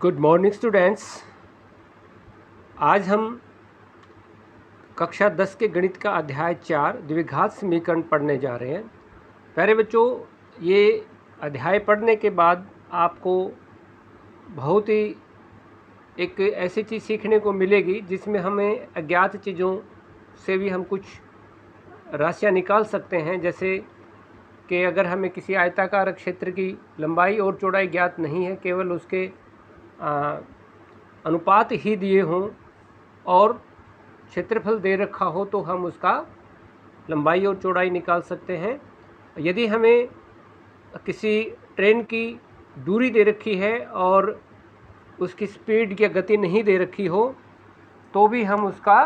Good morning students. आज हम कक्षा 10 के गणित का अध्याय 4 द्विघात समीकरण पढ़ने जा रहे हैं। प्यारे बच्चों, ये अध्याय पढ़ने के बाद आपको बहुत ही एक ऐसी चीज़ सीखने को मिलेगी जिसमें हमें अज्ञात चीज़ों से भी हम कुछ राशियाँ निकाल सकते हैं। जैसे कि अगर हमें किसी आयताकार क्षेत्र की लंबाई और चौड़ाई ज्ञात नहीं है, केवल उसके अनुपात ही दिए हों और क्षेत्रफल दे रखा हो, तो हम उसका लंबाई और चौड़ाई निकाल सकते हैं। यदि हमें किसी ट्रेन की दूरी दे रखी है और उसकी स्पीड या गति नहीं दे रखी हो, तो भी हम उसका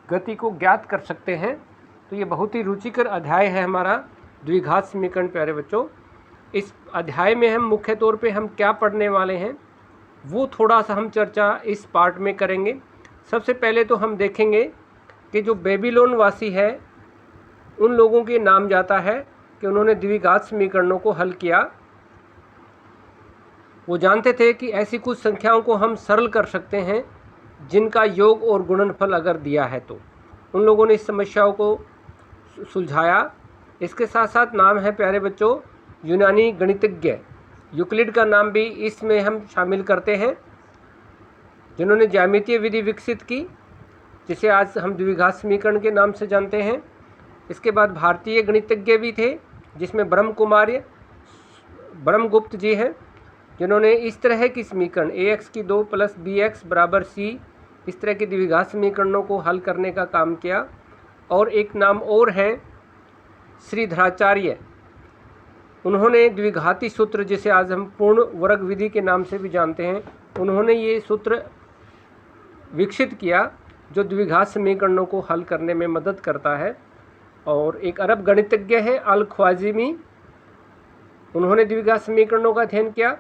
गति को ज्ञात कर सकते हैं। तो ये बहुत ही रुचिकर अध्याय है हमारा द्विघात समीकरण। प्यारे बच्चों, इस अध्याय में हम मुख्य तौर पे हम क्या पढ़ने वाले हैं वो थोड़ा सा हम चर्चा इस पार्ट में करेंगे। सबसे पहले तो हम देखेंगे कि जो बेबीलोन वासी है उन लोगों के नाम जाता है कि उन्होंने द्विघात समीकरणों को हल किया। वो जानते थे कि ऐसी कुछ संख्याओं को हम सरल कर सकते हैं जिनका योग और गुणनफल अगर दिया है, तो उन लोगों ने इस समस्याओं को सुलझाया। इसके साथ साथ नाम है प्यारे बच्चों यूनानी गणितज्ञ, यूक्लिड का नाम भी इसमें हम शामिल करते हैं, जिन्होंने ज्यामितीय विधि विकसित की, जिसे आज हम द्विघात समीकरण के नाम से जानते हैं। इसके बाद भारतीय गणितज्ञ भी थे, जिसमें ब्रह्मगुप्त जी हैं, जिन्होंने इस तरह की समीकरण ax की 2 + bx = c, इस तरह के द्विघात समीकरणों को हल करने का काम किया। और एक नाम और है श्रीधराचार्य, उन्होंने द्विघाती सूत्र, जिसे आज हम पूर्ण वर्ग विधि के नाम से भी जानते हैं, उन्होंने ये सूत्र विकसित किया जो द्विघात समीकरणों को हल करने में मदद करता है। और एक अरब गणितज्ञ है अल ख्वाज़िमी, उन्होंने द्विघात समीकरणों का अध्ययन किया।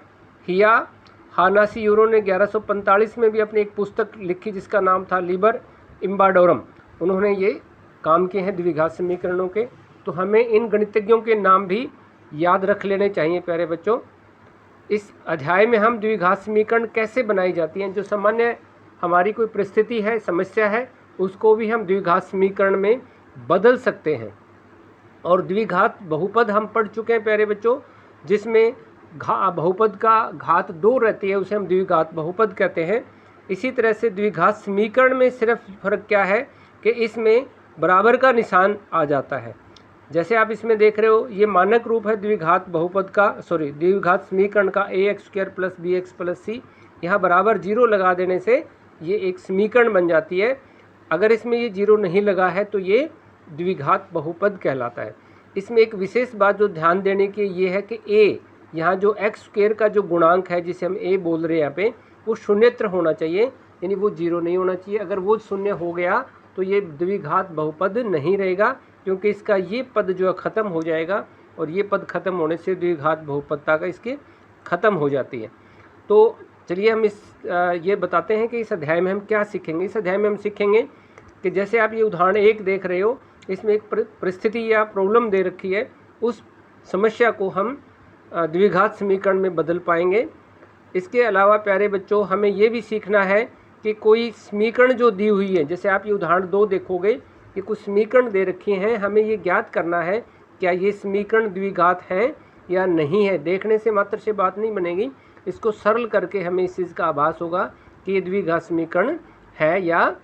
हिया हानासी-यूरो ने 1145 में भी अपनी एक पुस्तक लिखी जिसका नाम था लिबर इम्बाडोरम, उन्होंने ये काम किए हैं द्विघात समीकरणों के। तो हमें इन गणितज्ञों के नाम भी याद रख लेने चाहिए प्यारे बच्चों। इस अध्याय में हम द्विघात समीकरण कैसे बनाई जाती हैं, जो सामान्य हमारी कोई परिस्थिति है, समस्या है, उसको भी हम द्विघात समीकरण में बदल सकते हैं। और द्विघात बहुपद हम पढ़ चुके हैं प्यारे बच्चों, जिसमें बहुपद का घात 2 रहती है, उसे हम द्विघात बहुपद कहते हैं। इसी तरह से द्विघात समीकरण में सिर्फ फर्क क्या है कि इसमें बराबर का निशान आ जाता है। जैसे आप इसमें देख रहे हो, ये मानक रूप है द्विघात द्विघात समीकरण का ax² + bx + c। यहाँ बराबर 0 लगा देने से ये एक समीकरण बन जाती है। अगर इसमें ये 0 नहीं लगा है तो ये द्विघात बहुपद कहलाता है। इसमें एक विशेष बात जो ध्यान देने की ये है कि a, यहाँ जो x² का जो गुणांक है, जिसे हम a बोल रहे हैं यहाँ पे, वो शून्यत्र होना चाहिए, यानी वो 0 नहीं होना चाहिए। अगर वो 0 हो गया तो ये द्विघात बहुपद नहीं रहेगा, क्योंकि इसका ये पद जो है ख़त्म हो जाएगा, और ये पद ख़त्म होने से द्विघात बहुपदता का इसके ख़त्म हो जाती है। तो चलिए हम ये बताते हैं कि इस अध्याय में हम क्या सीखेंगे। इस अध्याय में हम सीखेंगे कि जैसे आप ये उदाहरण 1 देख रहे हो, इसमें एक परिस्थिति या प्रॉब्लम दे रखी है, उस समस्या को हम द्विघात समीकरण में बदल पाएंगे। इसके अलावा प्यारे बच्चों, हमें ये भी सीखना है कि कोई समीकरण जो दी हुई है, जैसे आप ये उदाहरण 2 देखोगे कि कुछ समीकरण दे रखी हैं, हमें ये ज्ञात करना है क्या ये समीकरण द्विघात हैं या नहीं है। देखने से मात्र से बात नहीं बनेगी, इसको सरल करके हमें इस चीज़ का आभास होगा कि ये द्विघात समीकरण है या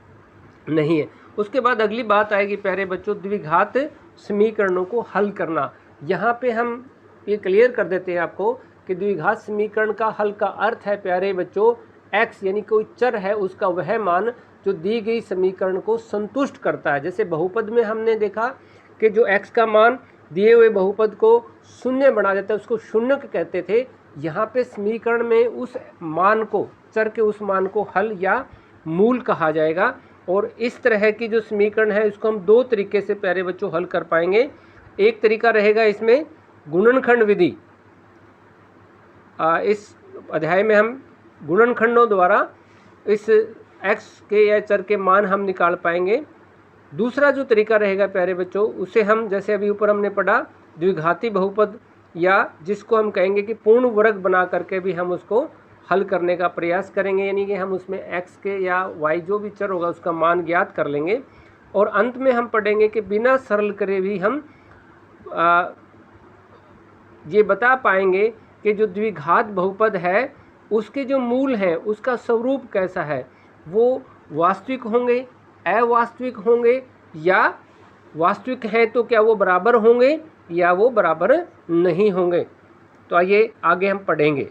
नहीं है। उसके बाद अगली बात आएगी प्यारे बच्चों, द्विघात समीकरणों को हल करना। यहाँ पे हम ये क्लियर कर देते हैं आपको कि द्विघात समीकरण का हल का अर्थ है प्यारे बच्चों x, यानी कोई चर है, उसका वह मान जो दी गई समीकरण को संतुष्ट करता है। जैसे बहुपद में हमने देखा कि जो x का मान दिए हुए बहुपद को 0 बना देता है, उसको शून्य कहते थे। यहाँ पे समीकरण में उस मान को, चर के उस मान को हल या मूल कहा जाएगा। और इस तरह की जो समीकरण है, इसको हम 2 तरीके से प्यारे बच्चों हल कर पाएंगे। एक तरीका रहेगा इसमें गुणनखंड विधि, इस अध्याय में हम गुणनखंडों द्वारा इस x के या चर के मान हम निकाल पाएंगे। दूसरा जो तरीका रहेगा प्यारे बच्चों, उसे हम, जैसे अभी ऊपर हमने पढ़ा, द्विघाती बहुपद, या जिसको हम कहेंगे कि पूर्ण वर्ग बना करके भी हम उसको हल करने का प्रयास करेंगे, यानी कि हम उसमें x के या y जो भी चर होगा उसका मान ज्ञात कर लेंगे। और अंत में हम पढ़ेंगे कि बिना सरल करे भी हम ये बता पाएंगे कि जो द्विघात बहुपद है उसके जो मूल हैं उसका स्वरूप कैसा है, वो वास्तविक होंगे, अवास्तविक होंगे, या वास्तविक हैं तो क्या वो बराबर होंगे या वो बराबर नहीं होंगे। तो आइए आगे हम पढ़ेंगे।